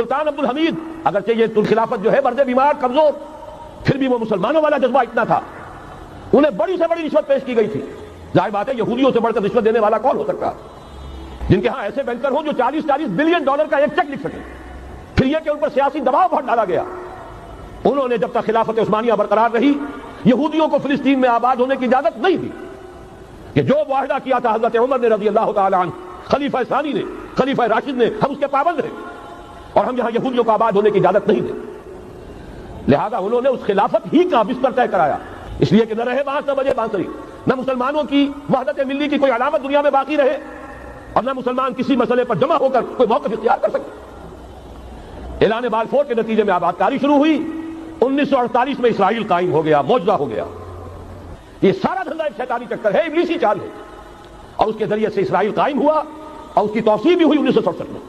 سلطان عبد الحمید اگرچہ یہ خلافت جو ہے مرد بیمار کمزور، پھر بھی وہ مسلمانوں والا جذبہ اتنا تھا، انہیں بڑی سے بڑی رشوت پیش کی گئی تھی۔ ظاہر بات ہے یہودیوں سے بڑھ کر رشوت دینے والا کون ہو سکتا، جن کے ہاں ایسے بینکر ہوں جو 40 بلین ڈالر کا ایک چیک لکھ سکے۔ پھر یہ کہ ان پر سیاسی دباؤ بہت ڈالا گیا۔ انہوں نے جب تک خلافت عثمانیہ برقرار رہی یہودیوں کو فلسطین میں آباد ہونے کی اجازت نہیں دی، کہ جو معاہدہ کیا تھا حضرت عمر نے رضی اللہ تعالی عنہ، خلیفہ ثانی نے، خلیفہ راشد نے، ہم اس کے پابند ہیں اور ہم یہاں یہودیوں کو آباد ہونے کی اجازت نہیں دیں۔ لہذا انہوں نے اس خلافت ہی کا بستر طے کرایا، اس لیے کہ نہ رہے بانس نہ بجے بانسری، نہ مسلمانوں کی وحدت ملی کی کوئی علامت دنیا میں باقی رہے اور نہ مسلمان کسی مسئلے پر جمع ہو کر کوئی موقف اختیار کر سکے۔ اعلان بلفور کے نتیجے میں آبادکاری شروع ہوئی، 1948 میں اسرائیل قائم ہو گیا، معجزہ ہو گیا۔ یہ سارا دھندا ایک شیطانی چکر ہے، ابلیسی چال ہے، اور اس کے ذریعے سے اسرائیل قائم ہوا اور اس کی توسیع بھی ہوئی 1967 میں۔